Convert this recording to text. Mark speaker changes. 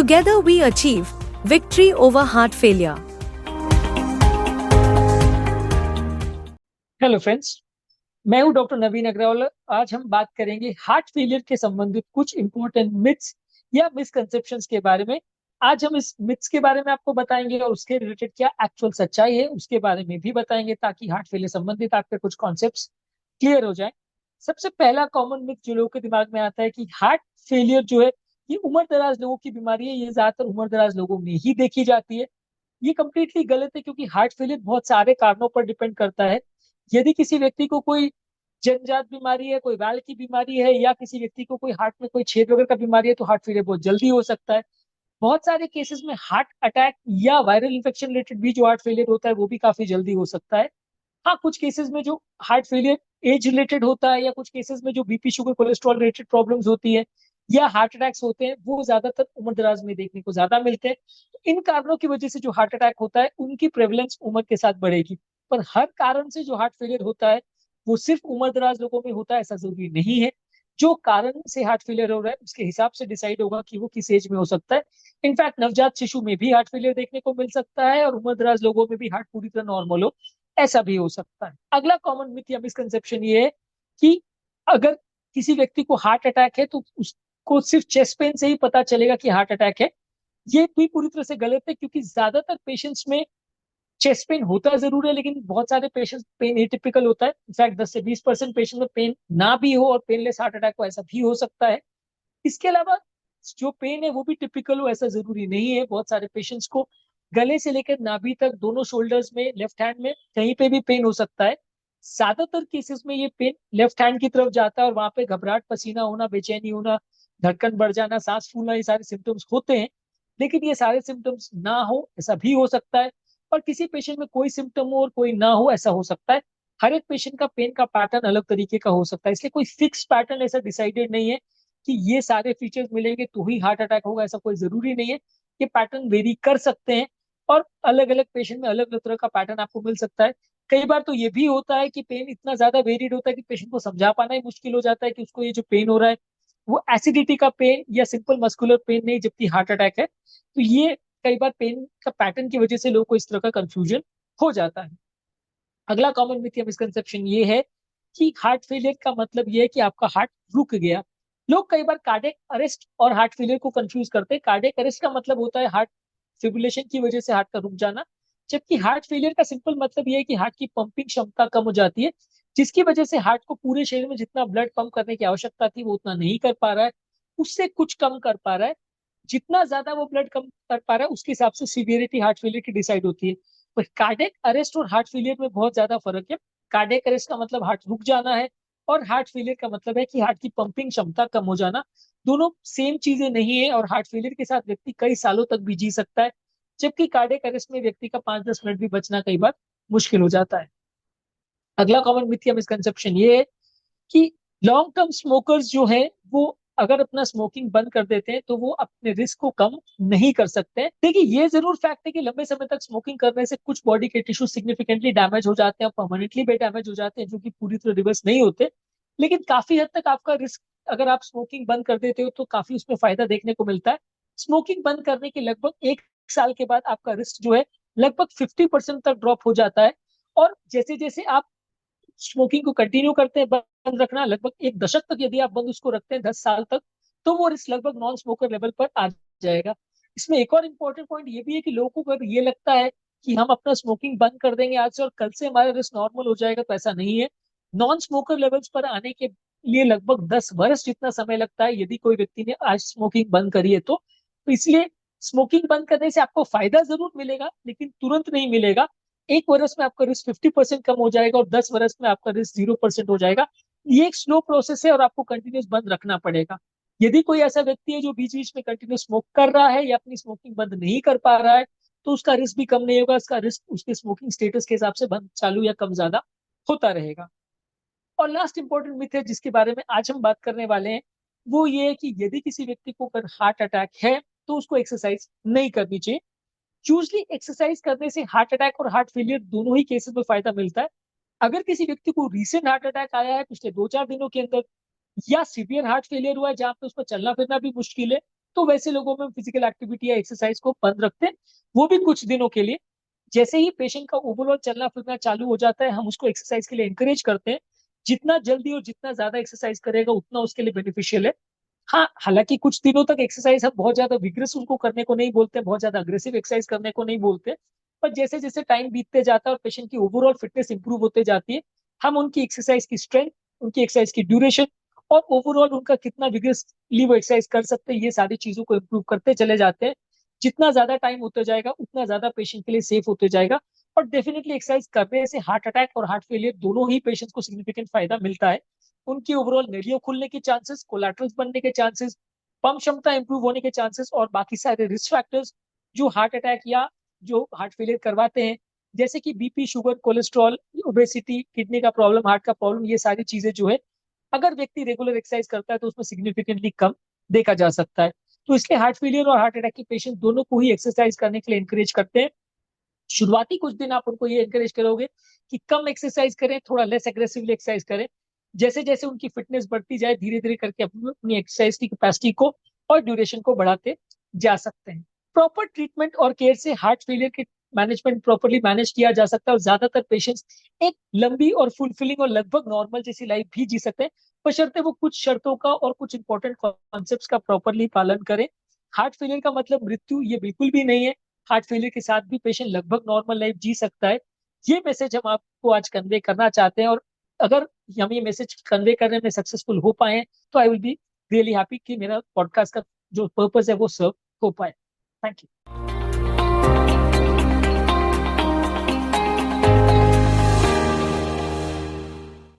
Speaker 1: Together we achieve victory over heart failure.
Speaker 2: Hello friends, मैं हूं doctor नवीन अग्रवाल। आज हम बात करेंगे हार्ट फेलियर के संबंधित कुछ इंपॉर्टेंट मिथ्स या मिसकंसेप्शंस के बारे में। आज हम इस मिथ्स के बारे में आपको बताएंगे और उसके रिलेटेड क्या एक्चुअल सच्चाई है उसके बारे में भी बताएंगे, ताकि हार्ट फेलियर संबंधित आपके कुछ कॉन्सेप्ट्स क्लियर हो जाए। सबसे पहला कॉमन मिथ जो लोगों के दिमाग में आता है कि हार्ट फेलियर जो है ये उम्र दराज लोगों की बीमारी है, ये ज्यादातर उम्र दराज लोगों में ही देखी जाती है। ये कंप्लीटली गलत है, क्योंकि हार्ट फेलियर बहुत सारे कारणों पर डिपेंड करता है। यदि किसी व्यक्ति को कोई जन्मजात बीमारी है, कोई वाल्व की बीमारी है, या किसी व्यक्ति को कोई हार्ट में कोई छेद वगैरह का बीमारी है, तो हार्ट फेलियर बहुत जल्दी हो सकता है। बहुत सारे केसेस में हार्ट अटैक या वायरल इन्फेक्शन रिलेटेड भी जो हार्ट फेलियर होता है वो भी काफी जल्दी हो सकता है। हाँ, कुछ केसेस में जो हार्ट फेलियर एज रिलेटेड होता है, या कुछ केसेस में जो BP sugar cholesterol related problems होती है, या हार्ट अटैक्स होते हैं, वो ज्यादातर उम्र दराज में देखने को ज्यादा मिलते हैं। तो इन कारणों की वजह से जो हार्ट अटैक होता है उनकी प्रेवलेंस उम्र के साथ बढ़ेगी। पर हर कारण से जो हार्ट फेलियर होता है वो सिर्फ उम्र दराज लोगों में होता है ऐसा जरूरी नहीं है। जो कारण से हार्ट फेलियर हो रहा है उसके हिसाब से डिसाइड होगा कि वो किस एज में हो सकता है। इनफैक्ट नवजात शिशु में भी हार्ट फेलियर देखने को मिल सकता है, और उम्र दराज लोगों में भी हार्ट पूरी तरह नॉर्मल हो, ऐसा भी हो सकता है। अगला कॉमन मिथ या मिसकंसेप्शन ये है कि अगर किसी व्यक्ति को हार्ट अटैक है तो उसको सिर्फ चेस्ट पेन से ही पता चलेगा कि हार्ट अटैक है। ये भी पूरी तरह से गलत है, क्योंकि ज्यादातर पेशेंट्स में चेस्ट पेन होता जरूर है, लेकिन बहुत सारे पेशेंट्स पेन एटिपिकल होता है। इनफैक्ट 10 से 20% पेशेंट में पेन ना भी हो और पेनलेस हार्ट अटैक हो, ऐसा भी हो सकता है। इसके अलावा जो पेन है वो भी टिपिकल हो ऐसा जरूरी नहीं है। बहुत सारे पेशेंट्स को गले से लेकर नाभि तक दोनों शोल्डर्स में, लेफ्ट हैंड में कहीं पे भी पेन हो सकता है। ज्यादातर केसेस में ये पेन लेफ्ट हैंड की तरफ जाता है, और वहां पे घबराहट, पसीना होना, बेचैनी होना, धड़कन बढ़ जाना, सांस फूलना, ये सारे सिम्टम्स होते हैं। लेकिन ये सारे सिम्टम्स ना हो ऐसा भी हो सकता है, और किसी पेशेंट में कोई सिम्टम हो और कोई ना हो ऐसा हो सकता है। हर एक पेशेंट का पेन का पैटर्न अलग तरीके का हो सकता है, इसलिए कोई फिक्स पैटर्न ऐसा डिसाइडेड नहीं है कि ये सारे फीचर्स मिलेंगे तो ही हार्ट अटैक होगा, ऐसा कोई जरूरी नहीं है। ये पैटर्न वेरी कर सकते हैं, और अलग अलग पेशेंट में अलग अलग तरह का पैटर्न आपको मिल सकता है। कई बार तो ये भी होता है कि पेन इतना ज्यादा वेरिड होता है कि पेशेंट को समझा पाना ही मुश्किल हो जाता है कि उसको ये जो पेन हो रहा है वो एसिडिटी का पेन या सिंपल मस्कुलर पेन नहीं, जबकि हार्ट अटैक है। तो ये कई बार पेन का पैटर्न की वजह से लोगों को इस तरह का कंफ्यूजन हो जाता है। अगला कॉमन मिथ या मिसकंसेप्शन ये है कि हार्ट फेलियर का मतलब ये है कि आपका हार्ट रुक गया। लोग कई बार कार्डियक अरेस्ट और हार्ट फेलियर को कंफ्यूज करते हैं। कार्डियक अरेस्ट का मतलब होता है हार्ट फिब्रिलेशन की वजह से हार्ट का रुक जाना, जबकि हार्ट फेलियर का सिंपल मतलब ये है कि हार्ट की पंपिंग क्षमता कम हो जाती है, जिसकी वजह से हार्ट को पूरे शरीर में जितना ब्लड पंप करने की आवश्यकता थी वो उतना नहीं कर पा रहा है, उससे कुछ कम कर पा रहा है। जितना ज्यादा वो ब्लड कम कर पा रहा है उसके हिसाब से सीवियरिटी हार्ट फेलियर की डिसाइड होती है। पर कार्डियक अरेस्ट और हार्ट फेलियर में बहुत ज्यादा फर्क है। कार्डियक अरेस्ट का मतलब हार्ट रुक जाना है, और हार्ट फेलियर का मतलब है कि हार्ट की पंपिंग क्षमता कम हो जाना। दोनों सेम चीजें नहीं है, और हार्ट फेलियर के साथ व्यक्ति कई सालों तक भी जी सकता है, जबकि कार्डियक अरेस्ट में व्यक्ति का 5-10 मिनट भी बचना कई बार मुश्किल हो जाता है। अगला कॉमन मिथ या मिसकंसेप्शन ये है कि लॉन्ग टर्म स्मोकर्स जो है वो अगर अपना स्मोकिंग बंद कर देते हैं तो वो अपने रिस्क को कम नहीं कर सकते। देखिए, ये जरूर फैक्ट है कि लंबे समय तक स्मोकिंग करने से कुछ बॉडी के टिश्यू सिग्निफिकेंटली डैमेज हो जाते हैं, परमानेंटली भी डैमेज हो जाते हैं, जो कि पूरी तरह रिवर्स नहीं होते। लेकिन काफी हद तक आपका रिस्क, अगर आप स्मोकिंग बंद कर देते हो तो काफी उसमें फायदा देखने को मिलता है। स्मोकिंग बंद करने के लगभग 1 साल के बाद आपका रिस्क जो है लगभग 50% तक ड्रॉप हो जाता है। और जैसे जैसे आप स्मोकिंग को कंटिन्यू करते हैं बंद रखना, लगभग 1 दशक तक यदि आप बंद उसको रखते हैं 10 साल तक, तो वो रिस्क लगभग नॉन स्मोकर लेवल पर आ जाएगा। इसमें एक और इम्पोर्टेंट पॉइंट ये भी है कि लोगों को अगर ये लगता है कि हम अपना स्मोकिंग बंद कर देंगे आज से और कल से हमारा रिस्क नॉर्मल हो जाएगा, तो ऐसा नहीं है। नॉन स्मोकर लेवल्स पर आने के लिए लगभग 10 वर्ष जितना समय लगता है यदि कोई व्यक्ति ने आज स्मोकिंग बंद करी है तो इसलिए स्मोकिंग बंद करने से आपको फायदा जरूर मिलेगा, लेकिन तुरंत नहीं मिलेगा। 1 वर्ष में आपका रिस्क 50% कम हो जाएगा, और 10 वर्ष में आपका रिस्क 0% हो जाएगा। ये एक स्लो प्रोसेस है, और आपको कंटिन्यूस बंद रखना पड़ेगा। यदि कोई ऐसा व्यक्ति है जो बीच बीच में कंटिन्यू स्मोक कर रहा है या अपनी स्मोकिंग बंद नहीं कर पा रहा है, तो उसका रिस्क भी कम नहीं होगा। उसका रिस्क उसके स्मोकिंग स्टेटस के हिसाब से बंद, चालू या कम ज्यादा होता रहेगा। और लास्ट इंपॉर्टेंट मिथ है जिसके बारे में आज हम बात करने वाले हैं, वो ये है कि यदि किसी व्यक्ति को अगर हार्ट अटैक है तो उसको एक्सरसाइज नहीं करनी चाहिए। यूजली एक्सरसाइज करने से हार्ट अटैक और हार्ट फेलियर दोनों ही केसेस में फायदा मिलता है। अगर किसी व्यक्ति को रिसेंट हार्ट अटैक आया है पिछले 2-4 दिनों के अंदर, या सीवियर हार्ट फेलियर हुआ है जहां पे उसको चलना फिरना भी मुश्किल है, तो वैसे लोगों में फिजिकल एक्टिविटी या एक्सरसाइज को बंद रखते हैं, वो भी कुछ दिनों के लिए। जैसे ही पेशेंट का ओवरऑल चलना फिरना चालू हो जाता है, हम उसको एक्सरसाइज के लिए एनकरेज करते हैं। जितना जल्दी और जितना ज्यादा एक्सरसाइज करेगा उतना उसके लिए बेनिफिशियल है। हाँ, हालांकि कुछ दिनों तक एक्सरसाइज हम बहुत ज्यादा विग्रेस उनको करने को नहीं बोलते, बहुत ज्यादा अग्रेसिव एक्सरसाइज करने को नहीं बोलते, पर जैसे जैसे टाइम बीतते जाता है और पेशेंट की ओवरऑल फिटनेस इंप्रूव होते जाती है, हम उनकी एक्सरसाइज की स्ट्रेंथ, उनकी एक्सरसाइज की ड्यूरेशन और ओवरऑल उनका कितना विग्रेसली वो एक्सरसाइज कर सकते हैं, ये सारी चीजों को इंप्रूव करते चले जाते हैं। जितना ज्यादा टाइम होता जाएगा उतना ज्यादा पेशेंट के लिए सेफ होते जाएगा। और डेफिनेटली एक्सरसाइज करने से हार्ट अटैक और हार्ट फेलियर दोनों ही पेशेंट्स को सिग्निफिकेंट फायदा मिलता है। उनकी ओवरऑल नलियों खुलने के चांसेस, कोलैटरल्स बनने के चांसेस, पंप क्षमता इंप्रूव होने के चांसेस और बाकी सारे रिस्क फैक्टर्स जो हार्ट अटैक या जो हार्ट फेलियर करवाते हैं, जैसे कि BP, sugar, cholesterol, obesity, kidney का प्रॉब्लम, हार्ट का प्रॉब्लम, ये सारी चीजें जो है अगर व्यक्ति रेगुलर एक्सरसाइज करता है तो उसमें सिग्निफिकेंटली कम देखा जा सकता है। तो इसलिए हार्ट फेलियर और हार्ट अटैक के पेशेंट दोनों को ही एक्सरसाइज करने के लिए इंकरेज करते हैं। शुरुआती कुछ दिन आप उनको ये एनकरेज करोगे कि कम एक्सरसाइज करें, थोड़ा लेस एग्रेसिवली एक्सरसाइज करें। जैसे जैसे उनकी फिटनेस बढ़ती जाए, धीरे धीरे करके अपनी एक्सरसाइज की कैपेसिटी को और ड्यूरेशन को बढ़ाते जा सकते हैं। प्रॉपर ट्रीटमेंट और केयर से हार्ट फेलियर के मैनेजमेंट प्रॉपरली मैनेज किया जा सकता है और ज्यादातर पेशेंट्स एक लंबी और फुलफिलिंग और लगभग नॉर्मल जैसी लाइफ भी जी सकते हैं, बशर्ते वो कुछ शर्तों का और कुछ इंपॉर्टेंट कॉन्सेप्ट्स का प्रॉपरली पालन करें। हार्ट फेलियर का मतलब मृत्यु ये बिल्कुल भी नहीं है। हार्ट फेलियर के साथ भी पेशेंट लगभग नॉर्मल लाइफ जी सकता है। ये मैसेज हम आपको आज कन्वे करना चाहते हैं, और अगर हम ये मैसेज कन्वे करने में सक्सेसफुल हो पाए तो I will be really happy कि मेरा पॉडकास्ट का जो पर्पस है वो सर्व हो पाए। Thank you.